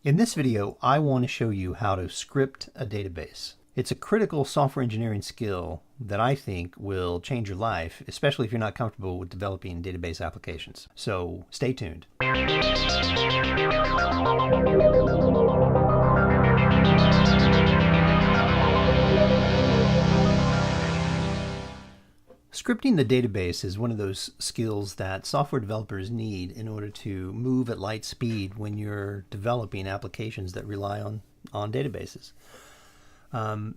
In this video, I want to show you how to script a database. It's a critical software engineering skill that I think will change your life, especially if you're not comfortable with developing database applications. So stay tuned. Scripting the database is one of those skills that software developers need in order to move at light speed when you're developing applications that rely on databases. The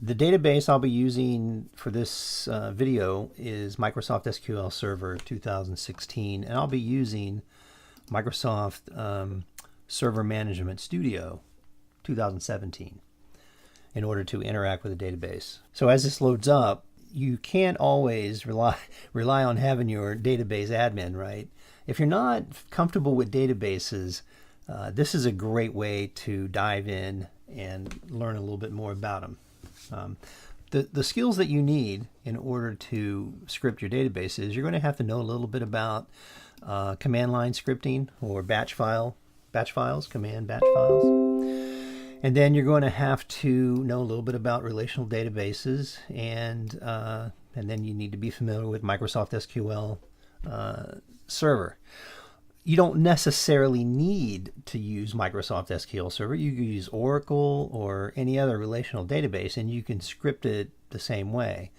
database I'll be using for this video is Microsoft SQL Server 2016, and I'll be using Microsoft Server Management Studio 2017 in order to interact with the database. So as this loads up, you can't always rely on having your database admin, right? If you're not comfortable with databases, this is a great way to dive in and learn a little bit more about them. The skills that you need in order to script your database is you're going to have to know a little bit about command line scripting or batch files, command batch files. And then you're going to have to know a little bit about relational databases, and then you need to be familiar with Microsoft SQL Server. You don't necessarily need to use Microsoft SQL Server. You can use Oracle or any other relational database, and you can script it the same way.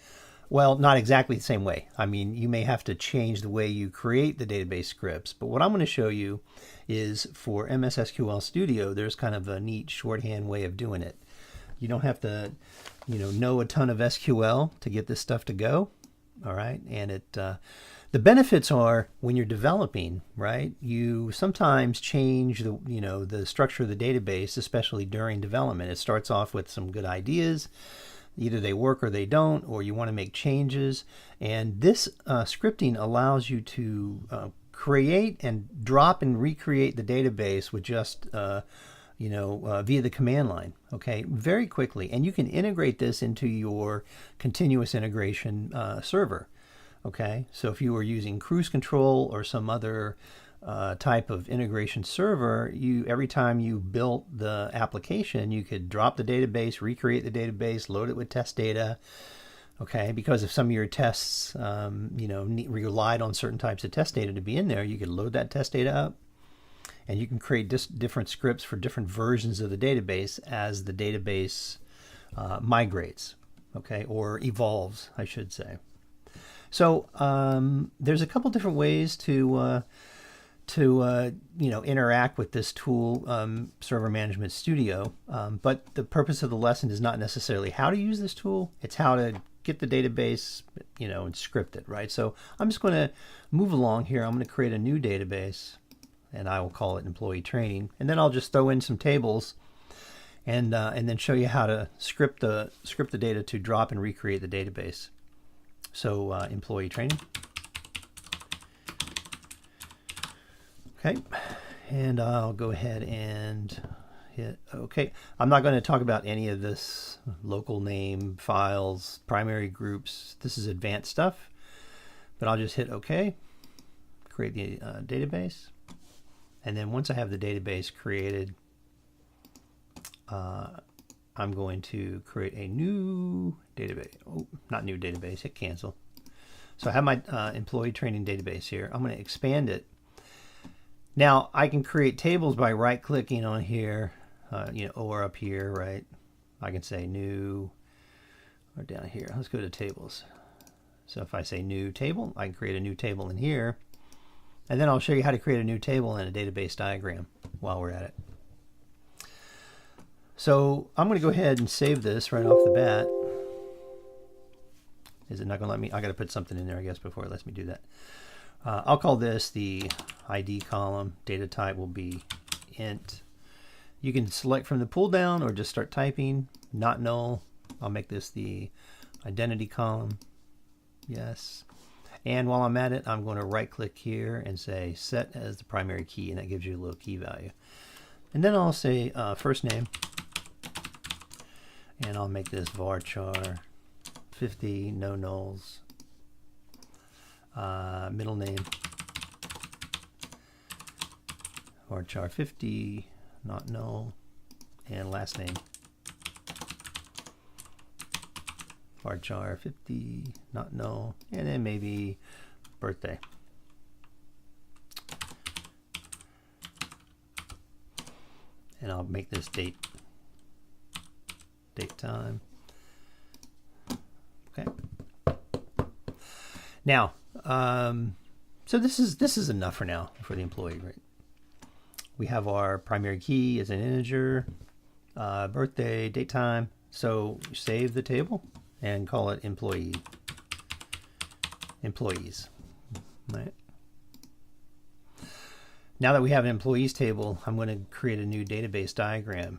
Well, not exactly the same way. I mean, you may have to change the way you create the database scripts, but what I'm going to show you is for MS SQL Studio, there's kind of a neat shorthand way of doing it. You don't have to, know a ton of SQL to get this stuff to go. All right, and the benefits are when you're developing, right? You sometimes change the structure of the database, especially during development. It starts off with some good ideas. Either they work or they don't, or you want to make changes. And this scripting allows you to create and drop and recreate the database with just, via the command line, okay, very quickly. And you can integrate this into your continuous integration server, okay? So if you were using cruise control or some other type of integration server, every time you built the application, you could drop the database, recreate the database, load it with test data. Okay, because if some of your tests, relied on certain types of test data to be in there, you could load that test data up, and you can create different scripts for different versions of the database as the database migrates, okay, or evolves, I should say. So there's a couple different ways to interact with this tool, Server Management Studio. But the purpose of the lesson is not necessarily how to use this tool. It's how to get the database, and script it, right? So I'm just going to move along here. I'm going to create a new database, and I will call it Employee Training. And then I'll just throw in some tables, and then show you how to script the data to drop and recreate the database. So Employee Training. Okay, and I'll go ahead and hit OK. I'm not going to talk about any of this local name, files, primary groups. This is advanced stuff, but I'll just hit OK, create the database. And then once I have the database created, I'm going to create a new database. Oh, not new database, hit cancel. So I have my employee training database here. I'm going to expand it. Now I can create tables by right-clicking on here, or up here, right? I can say new, or down here. Let's go to tables. So if I say new table, I can create a new table in here, and then I'll show you how to create a new table in a database diagram while we're at it. So I'm going to go ahead and save this right off the bat. Is it not going to let me? I got to put something in there, I guess, before it lets me do that. I'll call this the ID column. Data type will be int. You can select from the pull down or just start typing. Not null. I'll make this the identity column. Yes. And while I'm at it, I'm going to right click here and say set as the primary key, and that gives you a little key value. And then I'll say first name, and I'll make this varchar 50, no nulls. Middle name, varchar 50, not null, and last name. Varchar 50, not null, and then maybe birthday. And I'll make this date time. Okay. Now, so this is enough for now for the employee, right? We have our primary key as an integer, birthday, date time. So save the table and call it employees, right? Now that we have an employees table, I'm going to create a new database diagram.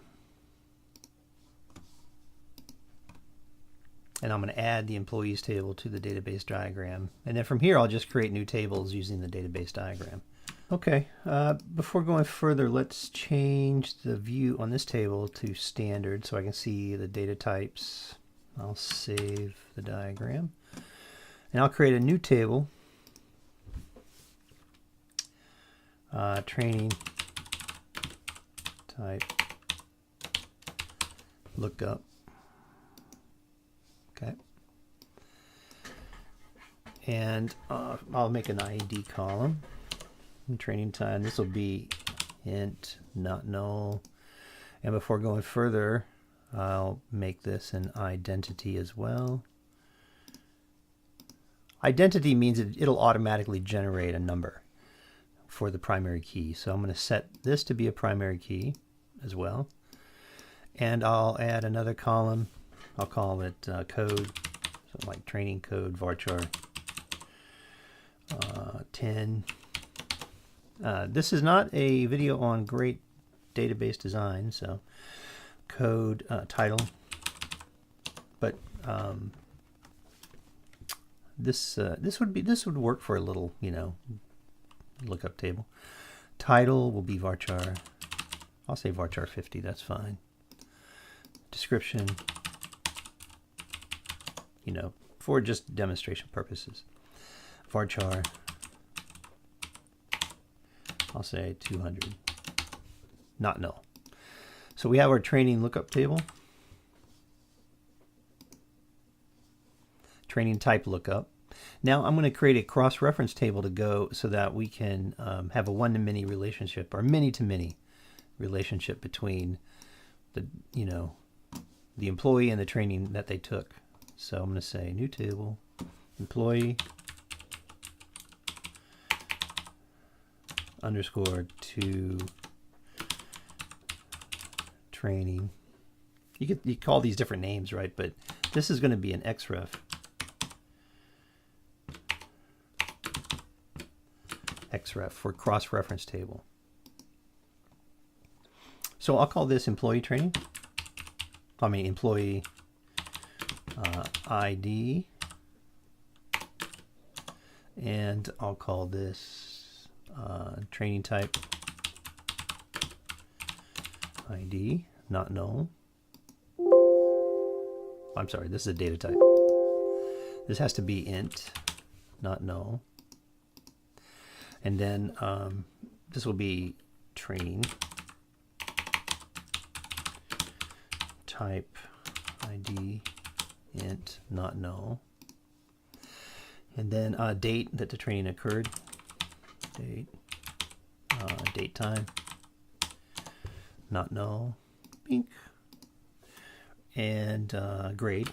And I'm going to add the employees table to the database diagram. And then from here, I'll just create new tables using the database diagram. Okay, before going further, let's change the view on this table to standard so I can see the data types. I'll save the diagram. And I'll create a new table. Training type lookup. Okay. And I'll make an ID column. Training time, this will be int, not null. And before going further, I'll make this an identity as well. Identity means it'll automatically generate a number for the primary key. So I'm going to set this to be a primary key as well. And I'll add another column. I'll call it code, so like training code varchar 10. This is not a video on great database design, so code title, but this would work for a little, lookup table. Title will be varchar. I'll say varchar 50. That's fine. Description, for just demonstration purposes. Varchar, I'll say 200, not null. So we have our training lookup table. Training type lookup. Now I'm going to create a cross-reference table to go so that we can have a one-to-many relationship or many-to-many relationship between the employee and the training that they took. So I'm going to say new table, employee underscore to training. You call these different names, right? But this is going to be an xref. xref for cross-reference table. So I'll call this employee training. Employee ID. And I'll call this training type ID, not null. I'm sorry, this is a data type. This has to be int, not null. And then this will be training type ID int, not null. And then date that the training occurred. Date time, not null. Bink. And grade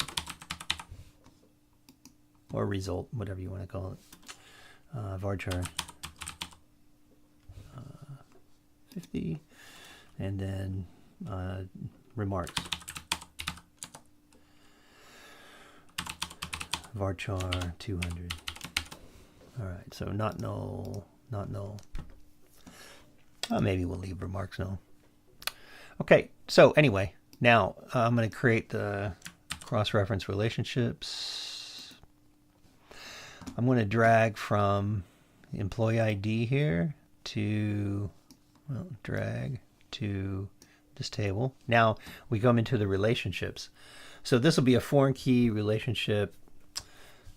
or result, whatever you want to call it. Varchar 50, and then remarks. Varchar 200. All right, so not null, not null. Maybe we'll leave remarks null. Okay, so anyway, now I'm going to create the cross-reference relationships. I'm going to drag from employee ID here to, drag to this table. Now we come into the relationships. So this will be a foreign key relationship.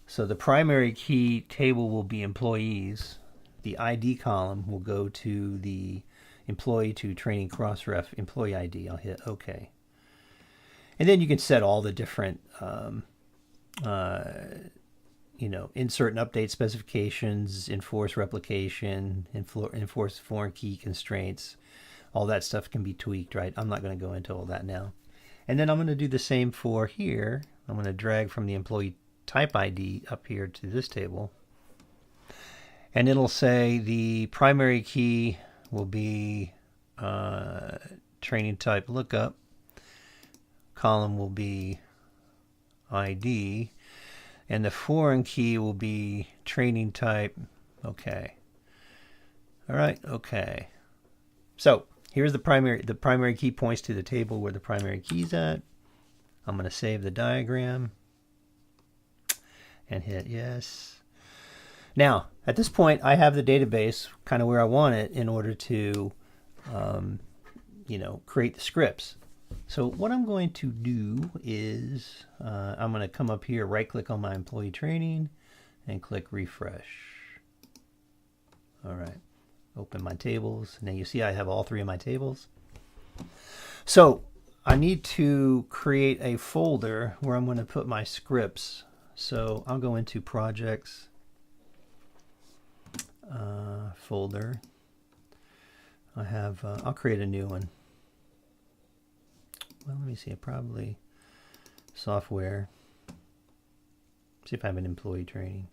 So the primary key table will be employees. The ID column will go to the employee to training cross-ref employee ID. I'll hit OK. And then you can set all the different, insert and update specifications, enforce replication, enforce foreign key constraints. All that stuff can be tweaked, right? I'm not going to go into all that now. And then I'm going to do the same for here. I'm going to drag from the employee type ID up here to this table. And it'll say the primary key will be training type lookup. Column will be ID. And the foreign key will be training type. Okay. All right. Okay. So here's the primary key points to the table where the primary key's at. I'm going to save the diagram and hit yes. Now, at this point, I have the database kind of where I want it in order to, create the scripts. So what I'm going to do is I'm going to come up here, right-click on my employee training, and click refresh. All right. Open my tables. Now you see I have all three of my tables. So I need to create a folder where I'm going to put my scripts. So I'll go into projects, folder. I'll create a new one. Well, let me see. Probably software. See if I have an employee training.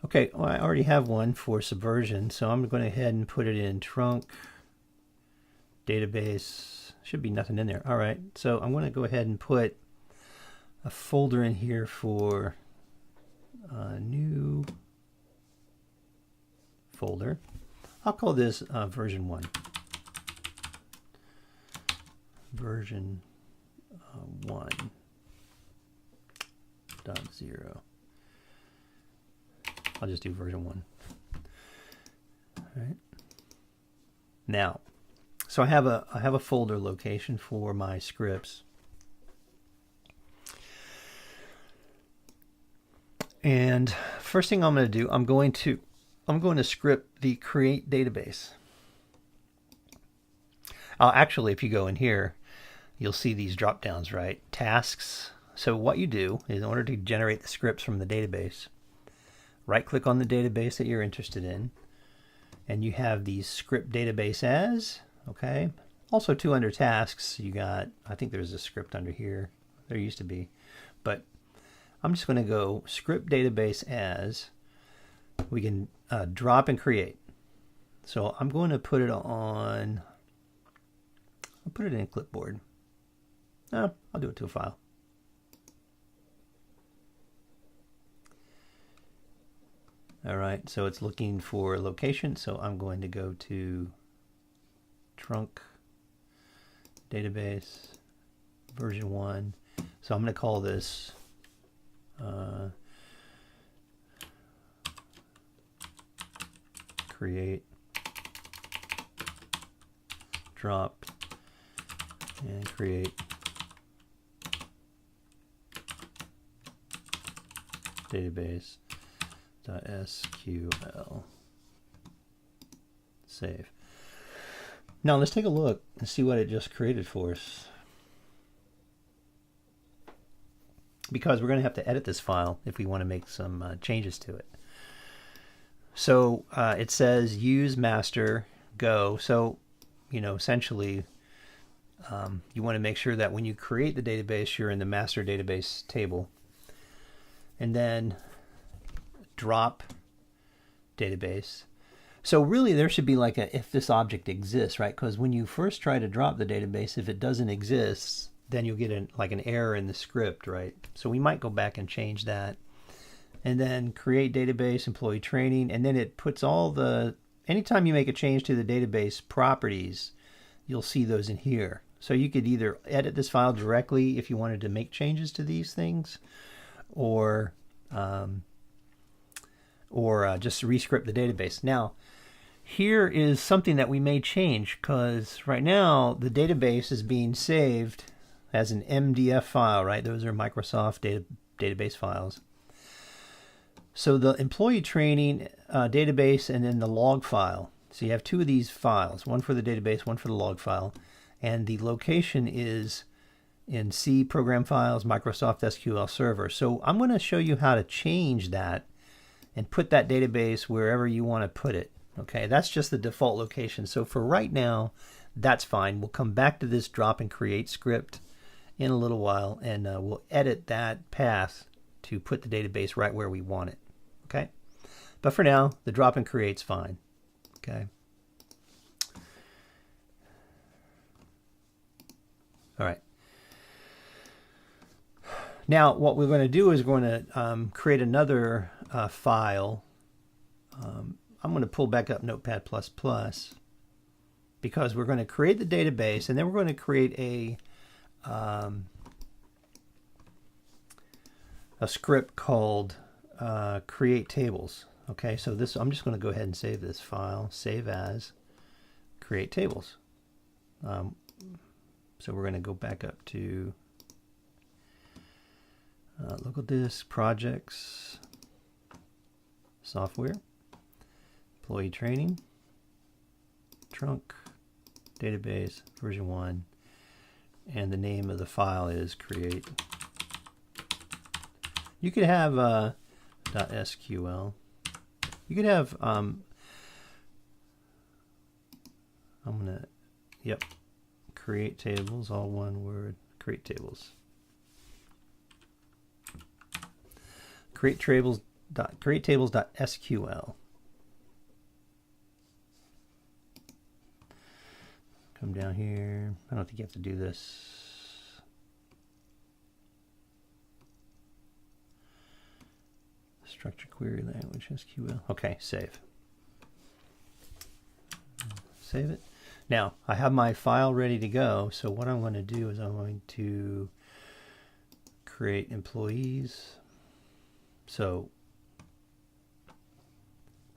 Okay, well, I already have one for Subversion, so I'm going to go ahead and put it in trunk, database. Should be nothing in there. All right, so I'm going to go ahead and put a folder in here for new folder. I'll call this version 1. Version 1.0. I'll just do version 1. All right. Now, so I have a folder location for my scripts. And first thing I'm going to do, I'm going to script the create database. Actually, if you go in here, you'll see these drop downs, right? Tasks. So what you do is, in order to generate the scripts from the database, right-click on the database that you're interested in, and you have the script database as, okay? Also, too, under tasks, you got, I think there's a script under here. There used to be. But I'm just going to go script database as. We can drop and create. So I'm going to put it on, I'll put it in clipboard. No, I'll do it to a file. All right, so it's looking for a location, so I'm going to go to trunk, database, version 1. So I'm going to call this create, drop, and create database. .sql. Save. Now let's take a look and see what it just created for us. Because we're going to have to edit this file if we want to make some changes to it. So it says use master go. So, essentially you want to make sure that when you create the database, you're in the master database table. And then drop database. So really there should be like a if this object exists, right? Because when you first try to drop the database, if it doesn't exist, then you'll get an error in the script, right? So we might go back and change that. And then create database, employee training, and then it puts all the, anytime you make a change to the database properties, you'll see those in here. So you could either edit this file directly if you wanted to make changes to these things, or just rescript the database. Now, here is something that we may change, because right now the database is being saved as an MDF file, right? Those are Microsoft database files. So the employee training database and then the log file. So you have two of these files, one for the database, one for the log file, and the location is in C program files, Microsoft SQL Server. So I'm going to show you how to change that and put that database wherever you want to put it. Okay, that's just the default location. So for right now, that's fine. We'll come back to this drop and create script in a little while, and we'll edit that path to put the database right where we want it. Okay, but for now, the drop and create's fine. Okay. All right. Now, what we're going to do is we're going to create another file. I'm going to pull back up Notepad++ because we're going to create the database, and then we're going to create a script called create tables. Okay, so this, I'm just going to go ahead and save this file, save as, create tables. So we're going to go back up to local disk, projects, software, employee training, trunk, database, version 1, and the name of the file is create. You could have .sql. You could have, I'm gonna, yep, create tables, all one word, create tables. Create tables.sql. Come down here. I don't think you have to do this. Structure query language, SQL. Okay, save. Save it. Now, I have my file ready to go, so what I'm going to do is I'm going to create employees. So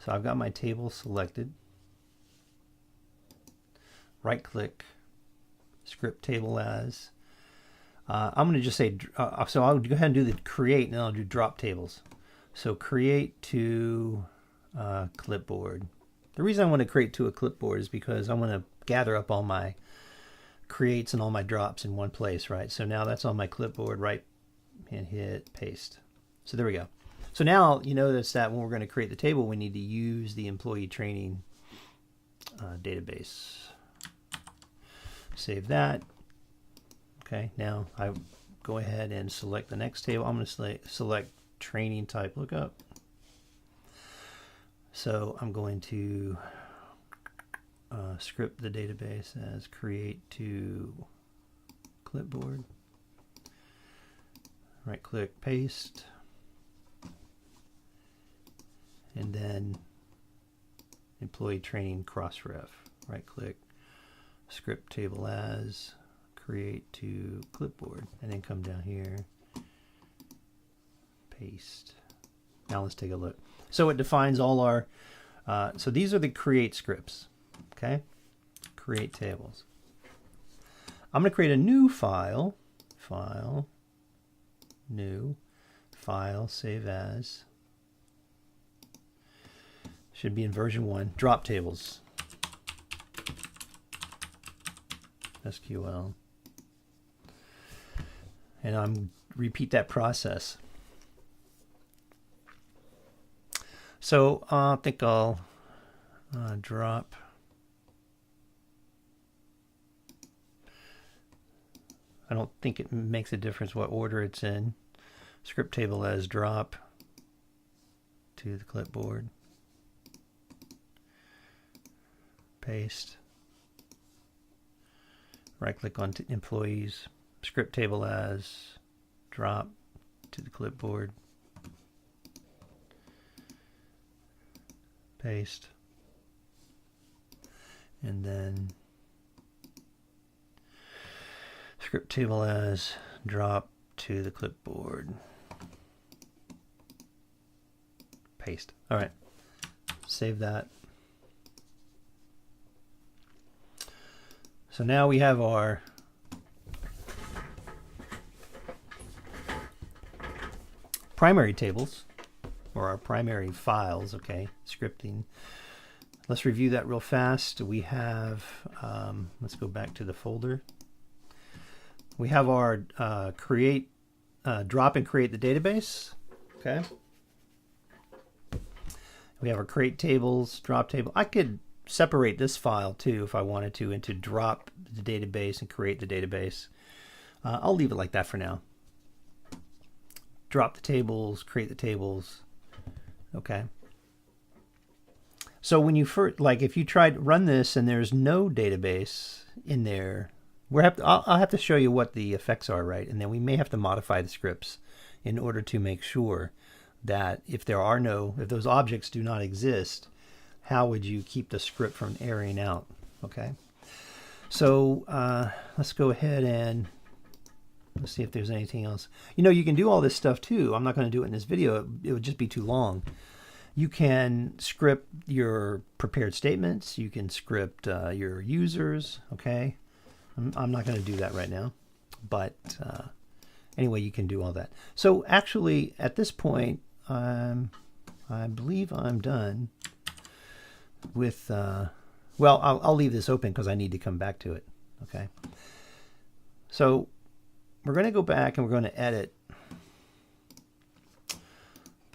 I've got my table selected. Right click, script table as. I'm going to just say, so I'll go ahead and do the create, and then I'll do drop tables. So create to clipboard. The reason I want to create to a clipboard is because I want to gather up all my creates and all my drops in one place, right? So now that's on my clipboard, right, and hit paste. So there we go. So now you notice that when we're going to create the table, we need to use the employee training database. Save that. Okay, now I go ahead and select the next table. I'm going to select training type lookup. So I'm going to script the database as create to clipboard. Right click, paste. And then employee training cross-ref. Right click, script table as, create to clipboard, and then come down here, paste. Now let's take a look. So it defines all our, so these are the create scripts, okay? Create tables. I'm going to create a new file, new, file, save as. Should be in version 1, drop tables. SQL. And I'm repeat that process. So I think I'll drop. I don't think it makes a difference what order it's in. Script table as drop to the clipboard. Paste. Right click on employees. Script table as drop to the clipboard. Paste. And then script table as drop to the clipboard. Paste. All right. Save that. So now we have our primary tables, or our primary files, okay, scripting. let's review that real fast. We have, let's go back to the folder. We have our drop and create the database. Okay. We have our create tables, drop table. I could separate this file too if I wanted to into drop the database and create the database. I'll leave it like that for now. Drop the tables, create the tables. Okay. So when you first, like if you try to run this and there's no database in there, I'll have to show you what the effects are, right? And then we may have to modify the scripts in order to make sure that if those objects do not exist, how would you keep the script from erroring out? Okay. So let's go ahead and let's see if there's anything else. You can do all this stuff too. I'm not going to do it in this video. It would just be too long. You can script your prepared statements. You can script your users. Okay. I'm not going to do that right now. But anyway, you can do all that. So actually, at this point, I believe I'm done with, well, I'll leave this open because I need to come back to it. Okay. So we're going to go back and we're going to edit.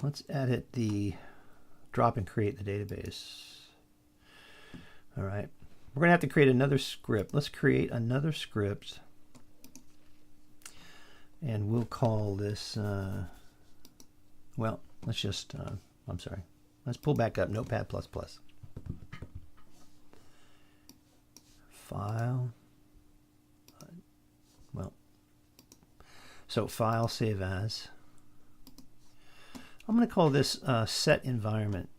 Let's edit the drop and create the database. All right. We're going to have to create another script. Let's create another script. And we'll call this, well, let's just, I'm sorry. Let's pull back up Notepad++. File. Well, so file, save as. I'm going to call this set environment.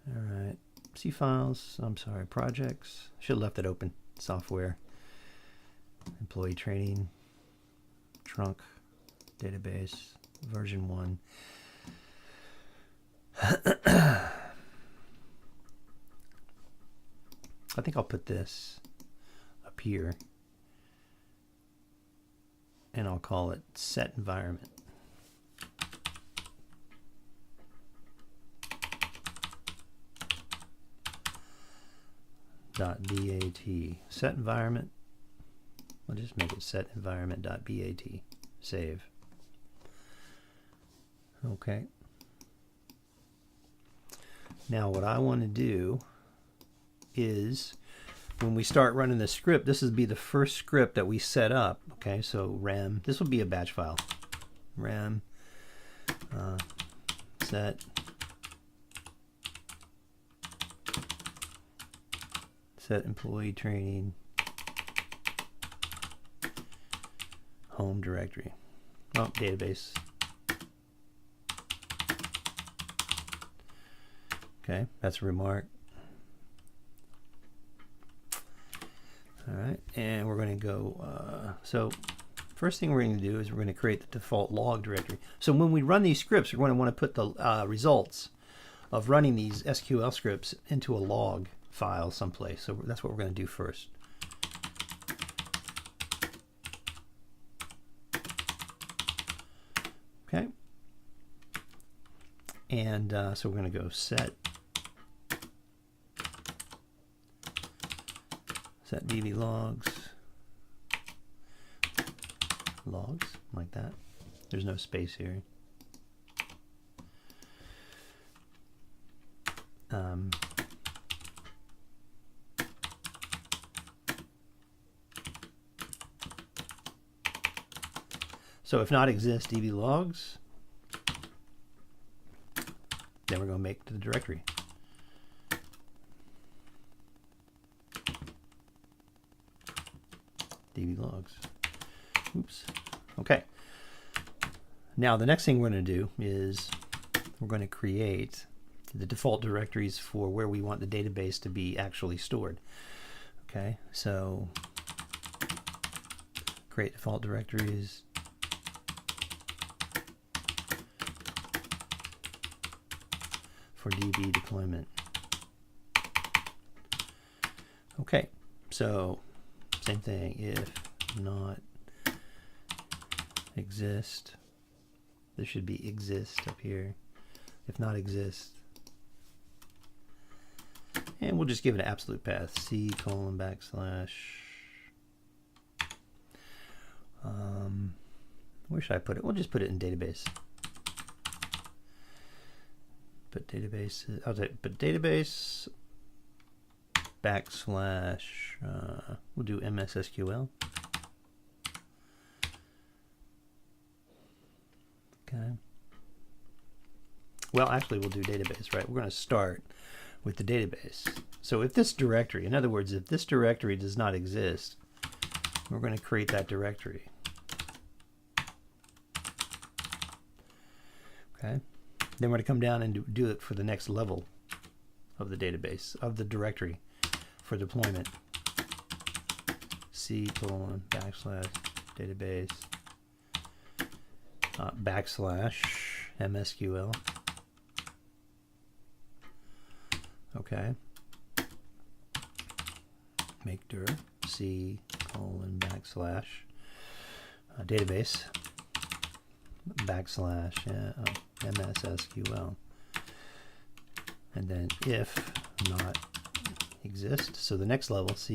All right. C files, I'm sorry, projects. Should have left it open. Software. Employee training. Trunk. Database. Version 1. I think I'll put this up here. And I'll call it set environment. .bat. Set environment. I'll just make it set environment.bat. Save. Okay. Now what I want to do is when we start running the script, this will be the first script that we set up. Okay, so rem, this will be a batch file. Rem set employee training home directory. Oh, database. Okay, that's a remark. All right, and we're going to go, so first thing we're going to do is we're going to create the default log directory. So when we run these scripts, we're going to want to put the results of running these SQL scripts into a log file someplace. So that's what we're going to do first. Okay. And so we're going to go set db logs like that. There's no space here. So if not exist db logs, then we're going to make the directory. db logs. Oops. Okay. Now the next thing we're going to do is we're going to create the default directories for where we want the database to be actually stored. Okay, so create default directories. For DB deployment. Okay, so same thing, if not exist, there should be exist up here. if not exists. And we'll just give it an absolute path, C:\\. Where should I put it? We'll just put it in database. Put database, I'll put database / we'll do MS SQL. Okay. Well, actually, we'll do database, right? We're going to start with the database. So if this directory, in other words, if this directory does not exist, we're going to create that directory. Okay. Then we're going to come down and do it for the next level of the database, of the directory for deployment. C:\, database, / MSQL. Okay. Make dir C:\, database / MS SQL. And then if not exist, so the next level, C:\,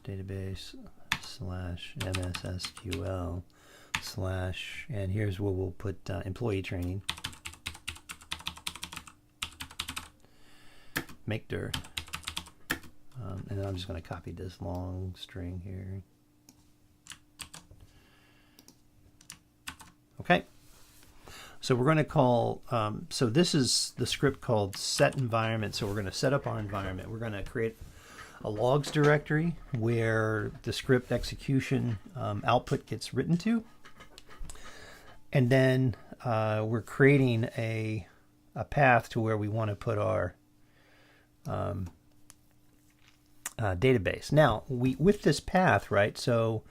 database /MS SQL / and here's where we'll put employee training. Make dir. And then I'm just going to copy this long string here. Okay. So we're going to call, so this is the script called set environment. So we're going to set up our environment. We're going to create a logs directory where the script execution output gets written to. And then we're creating a path to where we want to put our database. Now, with this path, right, so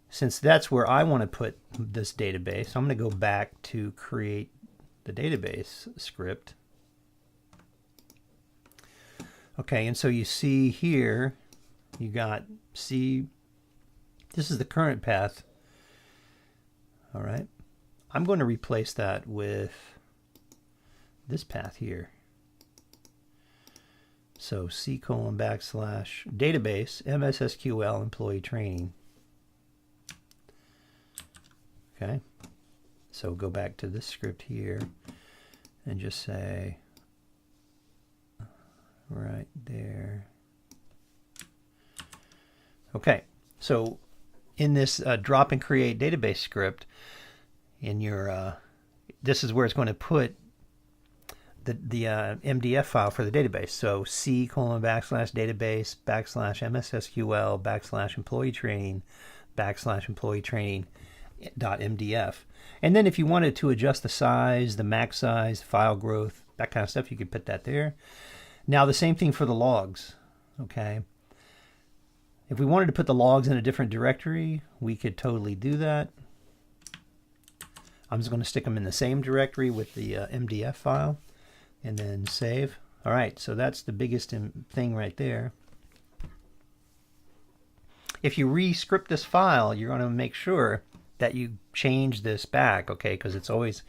since that's where I want to put this database, I'm going to go back to create the database script. Okay, and so you see here, you got C, this is the current path. All right, I'm going to replace that with this path here. So C:\, database, MS SQL employee training. Okay, so go back to this script here and just say right there. Okay, so in this drop and create database script, in your this is where it's going to put the MDF file for the database. So C:\, database / MS SQL / employee training / employee training .mdf. And then if you wanted to adjust the size, the max size, file growth, that kind of stuff, you could put that there. Now the same thing for the logs. Okay, if we wanted to put the logs in a different directory, we could totally do that. I'm just going to stick them in the same directory with the MDF file and then save. All right, so that's the biggest thing right there. If you re-script this file, you're going to make sure that you change this back, okay? Because it's always,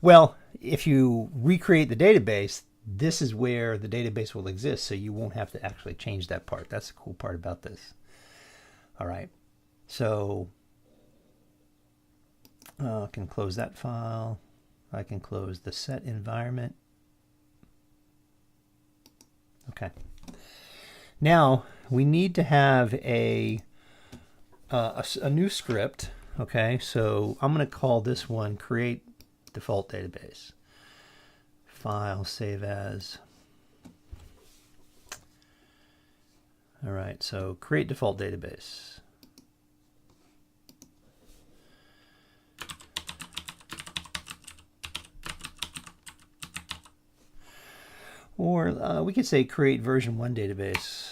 well, if you recreate the database, this is where the database will exist, so you won't have to actually change that part. That's the cool part about this. All right, so I can close that file. I can close the set environment. Okay. Now we need to have a new script. Okay, so I'm going to call this one create default database. File, save as. All right, so create default database. Or we could say create version 1 database.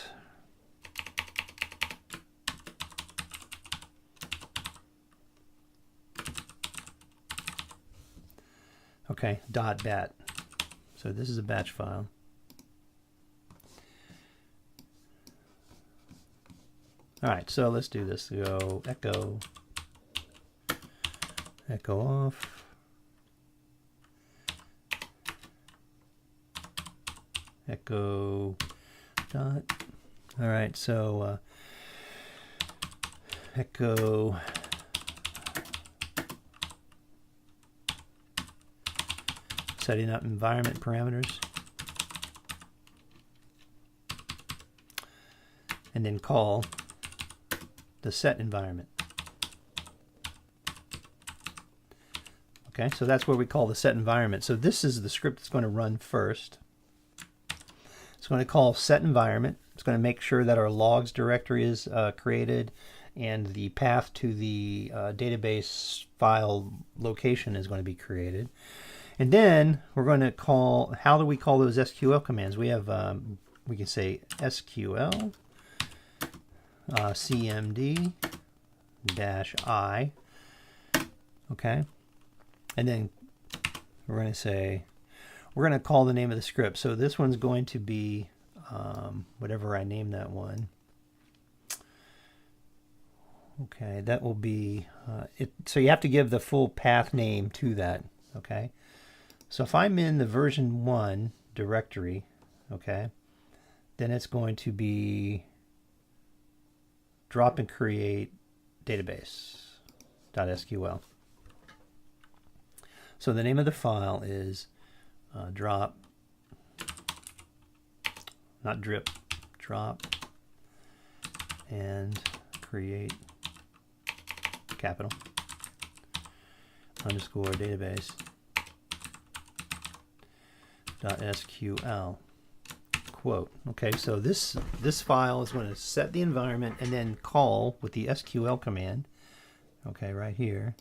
Okay, .bat. So this is a batch file. All right, so let's do this. Go echo off. echo dot. All right, so echo setting up environment parameters, and then call the set environment. Okay, so that's where we call the set environment. So this is the script that's going to run first. It's going to call set environment. It's going to make sure that our logs directory is created and the path to the database file location is going to be created. And then we're going to call, how do we call those SQL commands? We have, we can say SQL cmd -i, okay? And then we're going to say, we're going to call the name of the script. So this one's going to be whatever I name that one. Okay, that will be, so you have to give the full path name to that, okay? So if I'm in the version 1 directory, okay, then it's going to be drop and create database.sql. So the name of the file is drop, not drip, drop and create capital underscore database .sql quote. Okay, so this file is going to set the environment and then call with the SQL command. Okay, right here,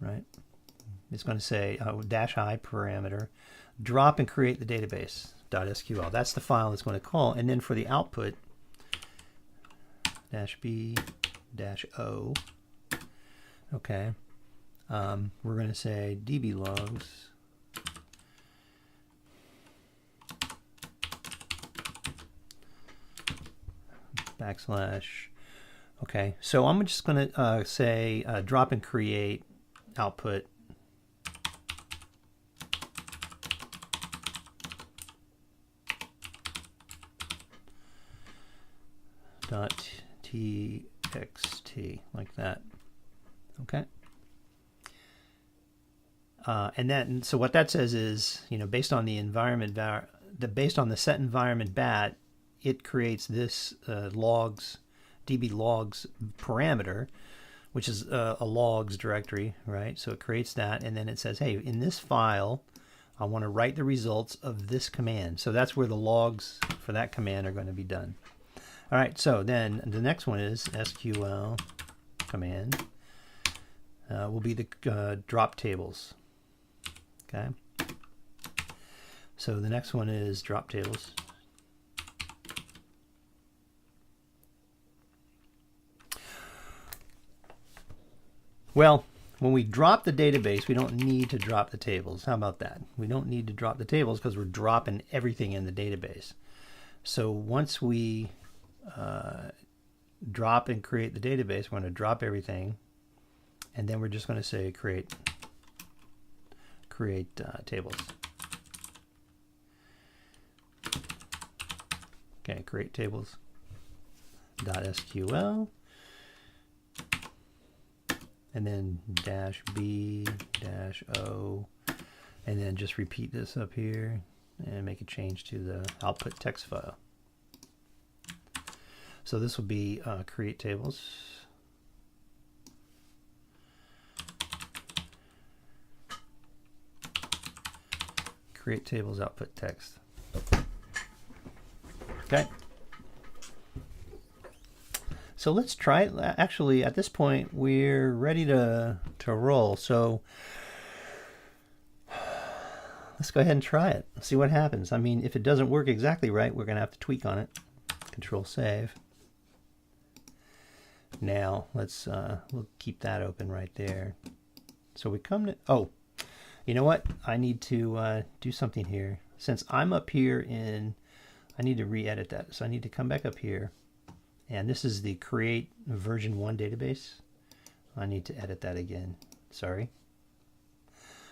right? It's going to say -i parameter drop and create the database .sql. That's the file it's going to call, and then for the output -b-o. Okay, we're going to say db logs \. Okay, so I'm just going to say drop and create output .txt, like that. Okay. And then, so what that says is, you know, based on the environment based on the set environment bat, it creates this logs, db logs parameter, which is a logs directory, right? So it creates that, and then it says, hey, in this file, I want to write the results of this command. So that's where the logs for that command are going to be done. All right, so then the next one is SQL command will be the drop tables. Okay. So the next one is drop tables. Well, when we drop the database, we don't need to drop the tables. How about that? We don't need to drop the tables because we're dropping everything in the database. So once we drop and create the database, we're going to drop everything, and then we're just going to say create tables. Okay, create tables .sql, and then -b-o, and then just repeat this up here and make a change to the output text file. So this will be create tables. Create tables output text. Okay. So let's try it. Actually, at this point, we're ready to roll. So let's go ahead and try it. See what happens. I mean, if it doesn't work exactly right, we're going to have to tweak on it. Control save. Now let's we'll keep that open right there. So we come to, oh, you know what? I need to do something here. Since I'm up here in, I need to re-edit that. So I need to come back up here, and this is the create version 1 database. I need to edit that again. Sorry.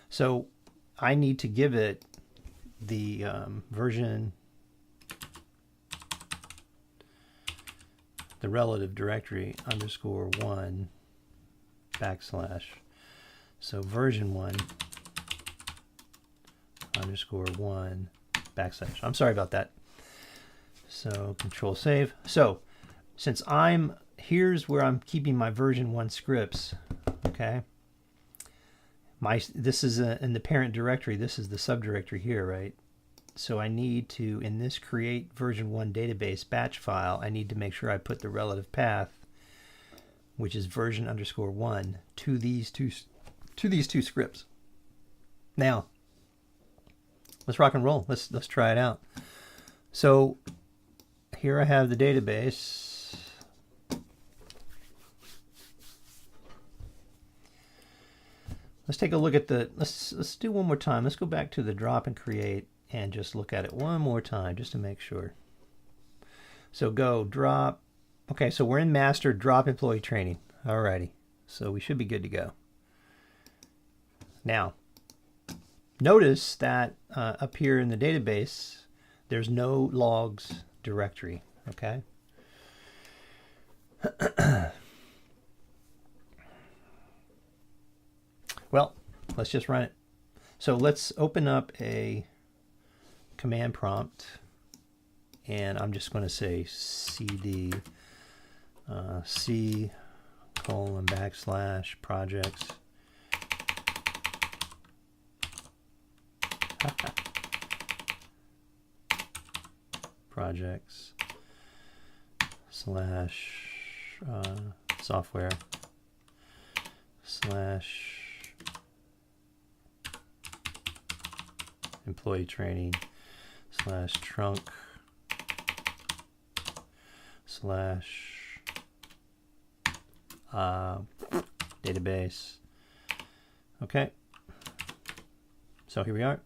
So I need to give it the version, the relative directory _1 \. So version 1 _1 \. I'm sorry about that. So Control Save. So since here's where I'm keeping my version 1 scripts. Okay. This is in the parent directory. This is the subdirectory here, right? So I need to, in this create version 1 database batch file, I need to make sure I put the relative path, which is version _1, to these two scripts. Now, let's rock and roll. Let's try it out. So here I have the database. Let's take a look at let's do one more time. Let's go back to the drop and create and just look at it one more time just to make sure. So go drop. Okay, so we're in master drop employee training. Alrighty, so we should be good to go. Now, notice that up here in the database, there's no logs directory, okay? Well, let's just run it. So let's open up a command prompt, and I'm just going to say cd c : / projects projects / software / employee training / trunk / database. Okay, so here we are.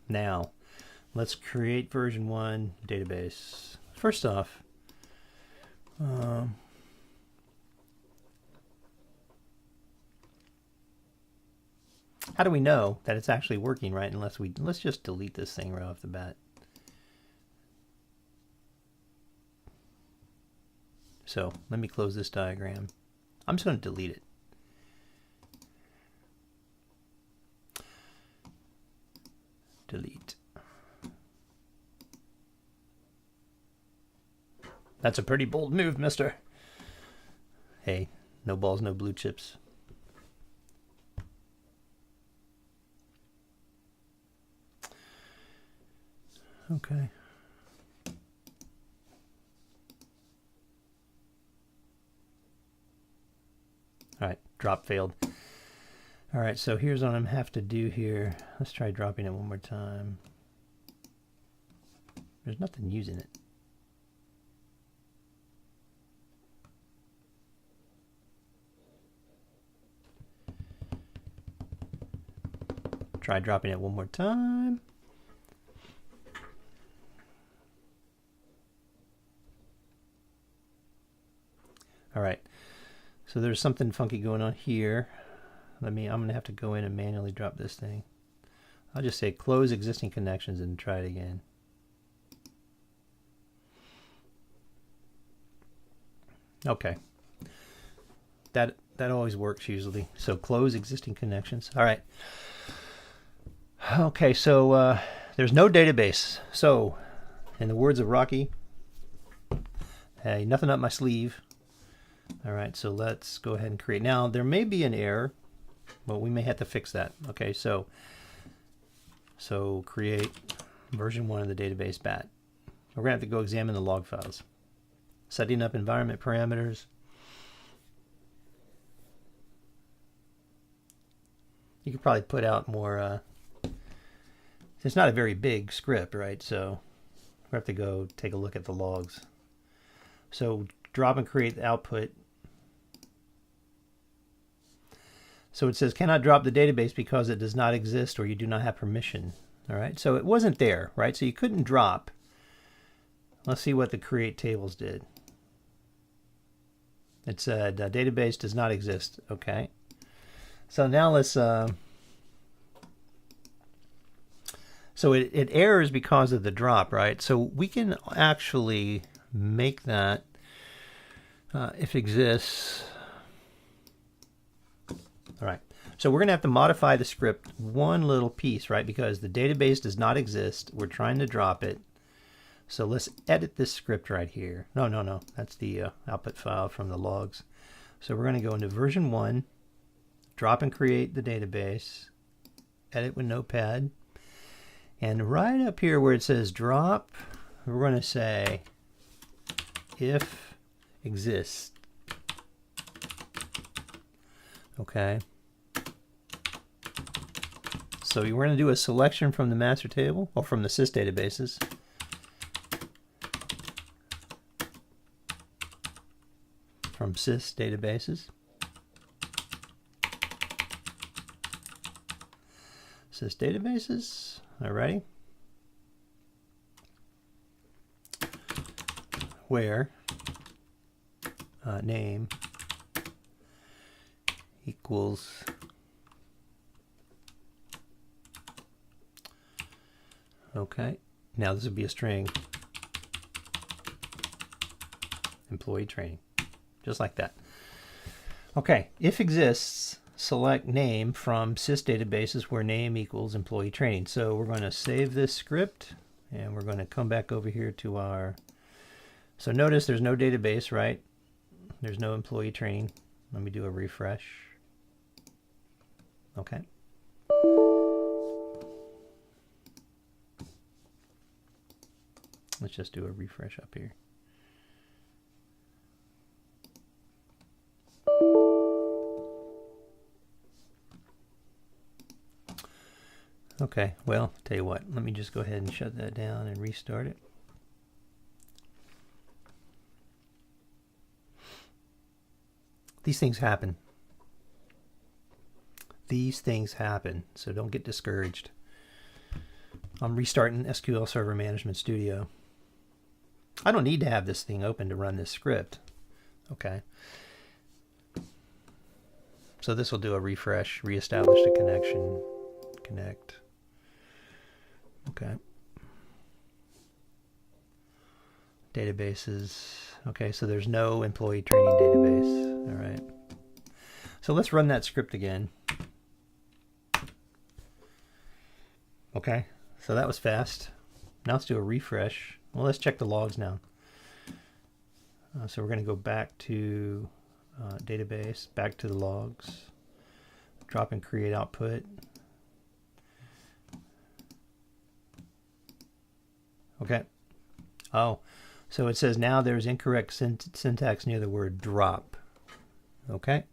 Now let's create version 1 database. First off, how do we know that it's actually working, right? Let's just delete this thing right off the bat. So let me close this diagram. I'm just going to delete it. Delete. That's a pretty bold move, mister. Hey, no balls, no blue chips. Okay. All right, drop failed. All right, so here's what I'm gonna have to do here. Let's try dropping it one more time. There's nothing using it. Try dropping it one more time. All right, so there's something funky going on here. I'm gonna have to go in and manually drop this thing. I'll just say close existing connections and try it again. Okay, that always works usually. So close existing connections. All right. Okay, so there's no database. So, in the words of Rocky, hey, nothing up my sleeve. All right, so let's go ahead and create. Now, there may be an error, but we may have to fix that. Okay, so create version 1 of the database bat. We're going to have to go examine the log files. Setting up environment parameters. You could probably put out more. It's not a very big script, right? So we have to go take a look at the logs. So drop and create the output. So it says cannot drop the database because it does not exist or you do not have permission. All right, so it wasn't there, right? So you couldn't drop. Let's see what the create tables did. It said database does not exist. Okay. So now let's So it errors because of the drop, right? So we can actually make that if exists. All right. So we're going to have to modify the script one little piece, right? Because the database does not exist. We're trying to drop it. So let's edit this script right here. No. That's the output file from the logs. So we're going to go into version 1, drop and create the database, edit with Notepad. And right up here where it says drop, we're going to say if exists. Okay. So we're going to do a selection from the master table, or from the sys databases. From sys databases. Sys databases. Alrighty. Where name equals okay. Now this would be a string. Employee training. Just like that. Okay. If exists, select name from sys databases where name equals employee training. So we're going to save this script and we're going to come back over here to our, so notice there's no database, right? There's no employee training. Let me do a refresh. Okay. Let's just do a refresh up here. Okay, well, tell you what, let me just go ahead and shut that down and restart it. These things happen. These things happen, so don't get discouraged. I'm restarting SQL Server Management Studio. I don't need to have this thing open to run this script. Okay. So this will do a refresh, reestablish the connection, connect. Okay. Databases. Okay, so there's no employee training database. All right. So let's run that script again. Okay, so that was fast. Now let's do a refresh. Well, let's check the logs now. So we're going to go back to database, back to the logs, drop and create output. Okay. Oh, so it says now there's incorrect syntax near the word drop. Okay.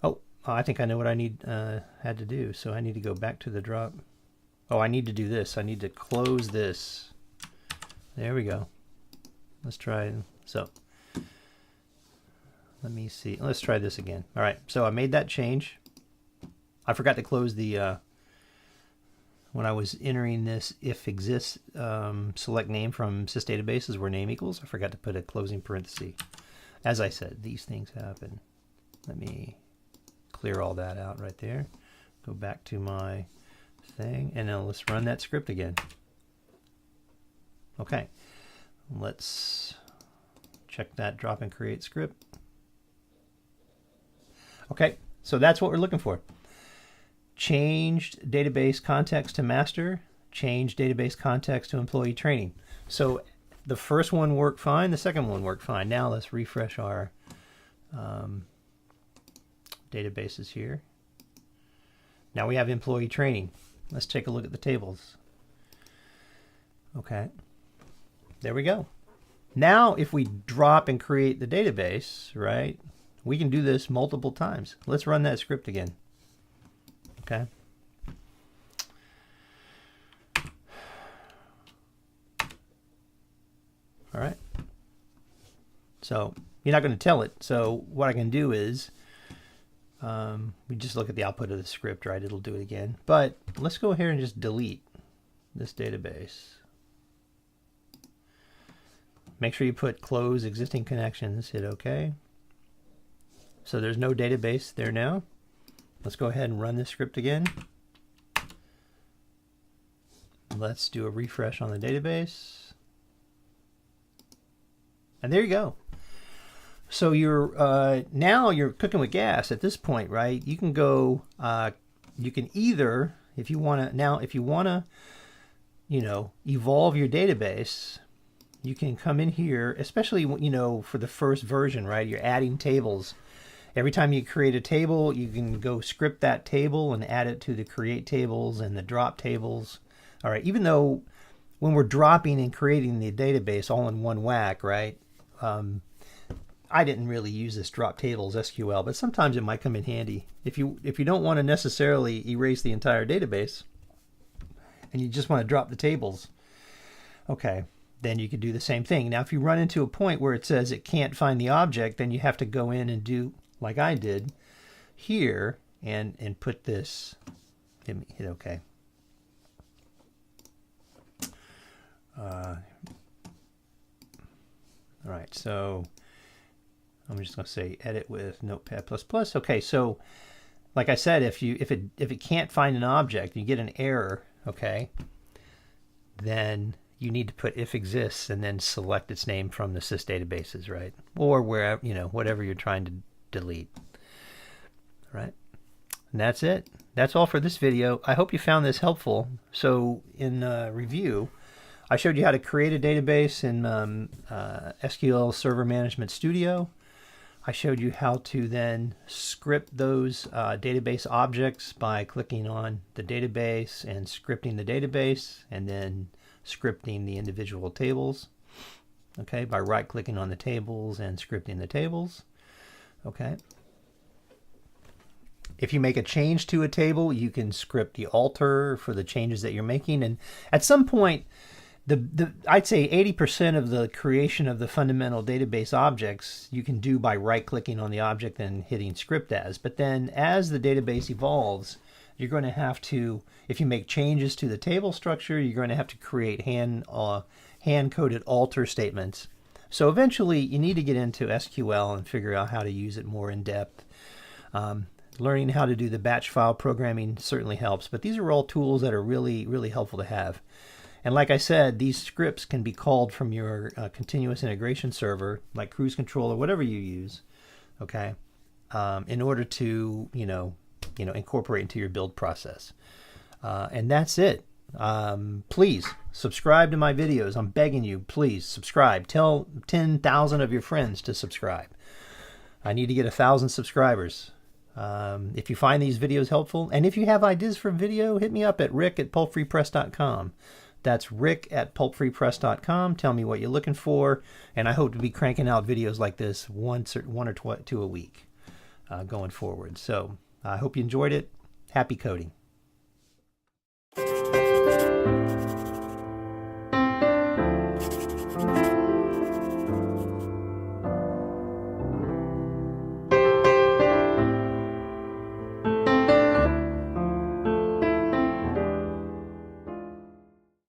Oh, I think I know what I had to do. So I need to go back to the drop. Oh, I need to do this. I need to close this. There we go. Let's try. So let me see. Let's try this again. All right. So I made that change. I forgot to close the when I was entering this if exists select name from sys databases where name equals. I forgot to put a closing parenthesis. As I said, these things happen. Let me clear all that out right there. Go back to my thing, and now let's run that script again. Okay, let's check that drop and create script. Okay, so that's what we're looking for. Changed database context to master, changed database context to employee training. So the first one worked fine, the second one worked fine. Now let's refresh our databases here. Now we have employee training. Let's take a look at the tables. Okay, there we go. Now if we drop and create the database, right, we can do this multiple times. Let's run that script again. Okay. All right. So you're not going to tell it. So what I can do is we just look at the output of the script, right? It'll do it again. But let's go ahead and just delete this database. Make sure you put close existing connections, hit OK. So there's no database there now. Let's go ahead and run this script again. Let's do a refresh on the database. And there you go. So you're now you're cooking with gas at this point, right? You can go, you can either, if you want to, you know, evolve your database, you can come in here, especially, you know, for the first version, right? You're adding tables. Every time you create a table, you can go script that table and add it to the create tables and the drop tables. All right, even though when we're dropping and creating the database all in one whack, right? I didn't really use this drop tables SQL, but sometimes it might come in handy. If you don't want to necessarily erase the entire database and you just want to drop the tables, okay, then you could do the same thing. Now, if you run into a point where it says it can't find the object, then you have to go in and do like I did here and put this, hit OK. All right, so I'm just going to say edit with Notepad++. Okay, so like I said, if it can't find an object, you get an error, okay, then you need to put if exists and then select its name from the sys databases, right? Or wherever, you know, whatever you're trying to delete. Right? And that's it. That's all for this video. I hope you found this helpful. So in review, I showed you how to create a database in SQL Server Management Studio. I showed you how to then script those database objects by clicking on the database and scripting the database, and then scripting the individual tables, okay, by right-clicking on the tables and scripting the tables, okay. If you make a change to a table, you can script the alter for the changes that you're making, and at some point, I'd say 80% of the creation of the fundamental database objects you can do by right-clicking on the object and hitting script as. But then as the database evolves, you're going to have to, if you make changes to the table structure, you're going to have to create hand-coded alter statements. So eventually you need to get into SQL and figure out how to use it more in depth. Learning how to do the batch file programming certainly helps, but these are all tools that are really, really helpful to have. And like I said, these scripts can be called from your continuous integration server, like Cruise Control or whatever you use, okay, in order to, you know, incorporate into your build process. And that's it. Please subscribe to my videos. I'm begging you, please subscribe. Tell 10,000 of your friends to subscribe. I need to get 1,000 subscribers. If you find these videos helpful, and if you have ideas for video, hit me up at rick@pulpfreepress.com. That's rick@pulpfreepress.com. Tell me what you're looking for, and I hope to be cranking out videos like this one or two a week going forward. So I hope you enjoyed it. Happy coding.